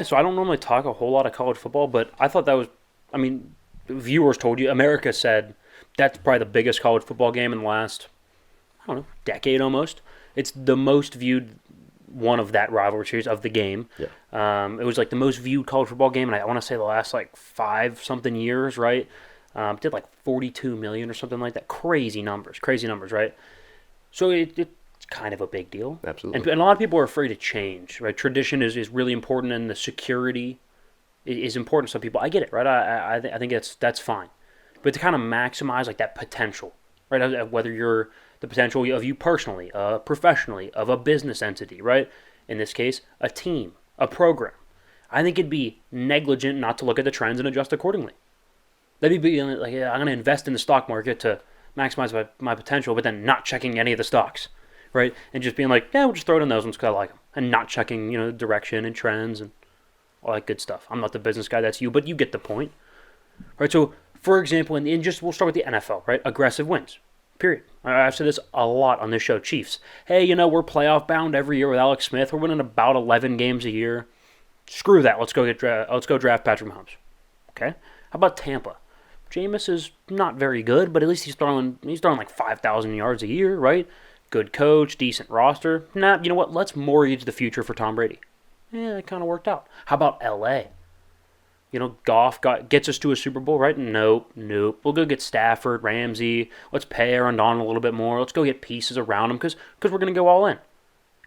So I don't normally talk a whole lot of college football, but I thought that was, I mean, viewers told you, America said that's probably the biggest college football game in the last, I don't know, decade almost. It's the most viewed one of that rivalry series of the game. Yeah. It was like the most viewed college football game, and I want to say the last like 5 something years, right? Did like 42 million or something like that. Crazy numbers, right? So it's kind of a big deal. Absolutely. And a lot of people are afraid to change, right? Tradition is really important, and the security is important to some people. I get it, right? I think that's fine. But to kind of maximize like that potential, right? Whether you're the potential of you personally, professionally, of a business entity, right? In this case, a team, a program. I think it'd be negligent not to look at the trends and adjust accordingly. That'd be like, yeah, I'm going to invest in the stock market to maximize my potential, but then not checking any of the stocks, right? And just being like, yeah, we'll just throw it in those ones because I like them, and not checking, direction and trends and all that good stuff. I'm not the business guy, that's you, but you get the point, right? So, for example, we'll start with the NFL, right? Aggressive wins, period. I've said this a lot on this show. Chiefs, hey, we're playoff bound every year with Alex Smith. We're winning about 11 games a year. Screw that. Let's go draft Patrick Mahomes. Okay. How about Tampa? Jameis is not very good, but at least he's throwing like 5,000 yards a year, right? Good coach, decent roster. Nah, you know what? Let's mortgage the future for Tom Brady. Yeah, it kind of worked out. How about L.A.? Goff gets us to a Super Bowl, right? Nope. We'll go get Stafford, Ramsey. Let's pay Aaron Donald a little bit more. Let's go get pieces around him because we're going to go all in.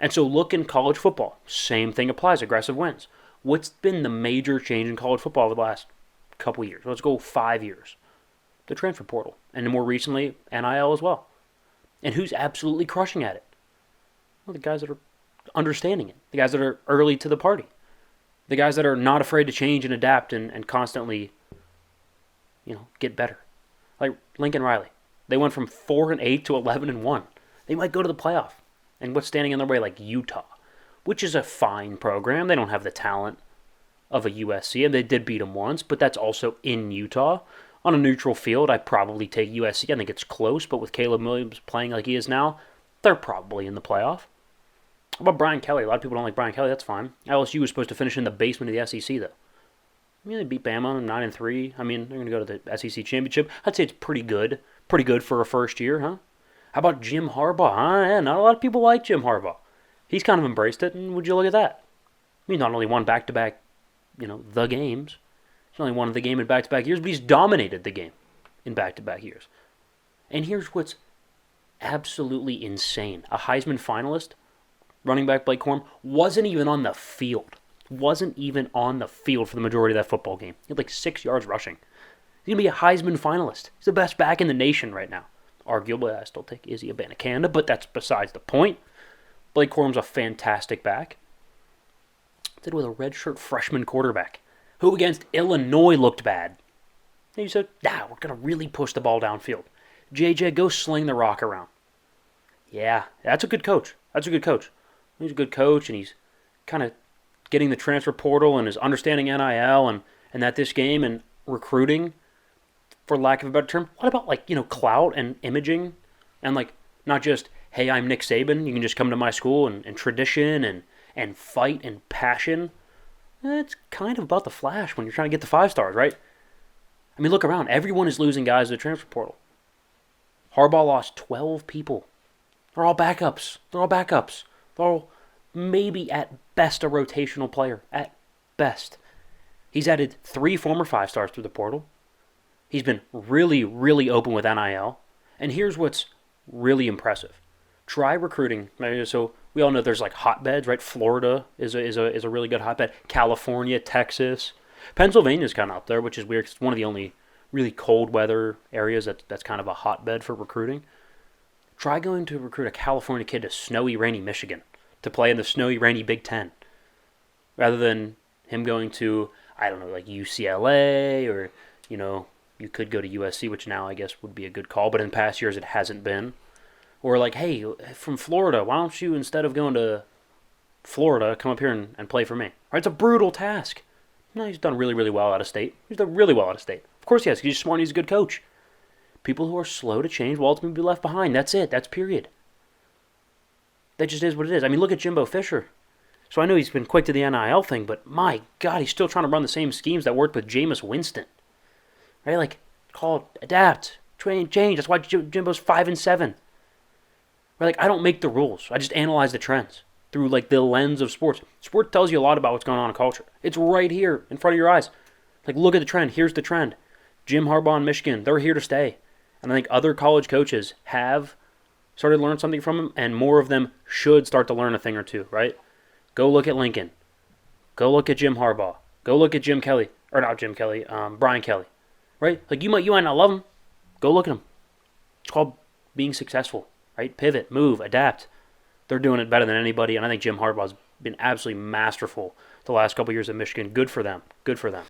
And so look in college football. Same thing applies. Aggressive wins. What's been the major change in college football the last couple years? Let's go 5 years. The transfer portal. And more recently, NIL as well. And who's absolutely crushing at it? Well, the guys that are understanding it. The guys that are early to the party. The guys that are not afraid to change and adapt and constantly, get better. Like Lincoln Riley. They went from 4-8 to 11-1. They might go to the playoff. And what's standing in their way? Like Utah, which is a fine program. They don't have the talent of a USC, and they did beat them once, but that's also in Utah. On a neutral field, I'd probably take USC. I think it's close, but with Caleb Williams playing like he is now, they're probably in the playoff. How about Brian Kelly? A lot of people don't like Brian Kelly. That's fine. LSU was supposed to finish in the basement of the SEC, though. They beat Bama 9-3. They're going to go to the SEC championship. I'd say it's pretty good. Pretty good for a first year, huh? How about Jim Harbaugh? Yeah, not a lot of people like Jim Harbaugh. He's kind of embraced it, and would you look at that? He not only won back-to-back, the games. He's only won the game in back-to-back years, but he's dominated the game in back-to-back years. And here's what's absolutely insane. A Heisman finalist, running back Blake Corum, wasn't even on the field. Wasn't even on the field for the majority of that football game. He had like 6 yards rushing. He's going to be a Heisman finalist. He's the best back in the nation right now. Arguably, I still take Izzy Abanikanda, but that's besides the point. Blake Corum's a fantastic back. Did with a redshirt freshman quarterback who against Illinois looked bad. And you said, we're going to really push the ball downfield. JJ, go sling the rock around. Yeah, that's a good coach. He's a good coach, and he's kind of getting the transfer portal and is understanding NIL and that this game and recruiting, for lack of a better term. What about clout and imaging and not just, hey, I'm Nick Saban, you can just come to my school and tradition and fight and passion. It's kind of about the flash when you're trying to get the 5 stars, right? Look around. Everyone is losing guys to the transfer portal. Harbaugh lost 12 people. They're all backups. They're all maybe at best a rotational player. At best. He's added 3 former 5 stars through the portal. He's been really, really open with NIL. And here's what's really impressive. Try recruiting. So we all know there's hotbeds, right? Florida is a really good hotbed. California, Texas. Pennsylvania's kind of up there, which is weird. It's one of the only really cold weather areas that's kind of a hotbed for recruiting. Try going to recruit a California kid to snowy, rainy Michigan to play in the snowy, rainy Big Ten, rather than him going to, I don't know, UCLA or, you could go to USC, which now I guess would be a good call, but in past years it hasn't been. Or hey, from Florida, why don't you, instead of going to Florida, come up here and play for me? Right? It's a brutal task. No, he's done really, really well out of state. Of course he has. He's smart and he's a good coach. People who are slow to change will ultimately be left behind. That's it. That's period. That just is what it is. Look at Jimbo Fisher. So I know he's been quick to the NIL thing, but my God, he's still trying to run the same schemes that worked with Jameis Winston. Right? Like, call, adapt, train, change. That's why Jimbo's 5-7. Right? Like, I don't make the rules. I just analyze the trends through like the lens of sports. Sport tells you a lot about what's going on in culture. It's right here in front of your eyes. Like, look at the trend. Here's the trend. Jim Harbaugh in Michigan, they're here to stay. And I think other college coaches have started to learn something from him, and more of them should start to learn a thing or two, right? Go look at Lincoln. Go look at Jim Harbaugh. Go look at Jim Kelly. Or not Jim Kelly, Brian Kelly. Right? Like, you might not love him. Go look at him. It's called being successful, right? Pivot, move, adapt. They're doing it better than anybody, and I think Jim Harbaugh's been absolutely masterful the last couple years at Michigan. Good for them. Good for them.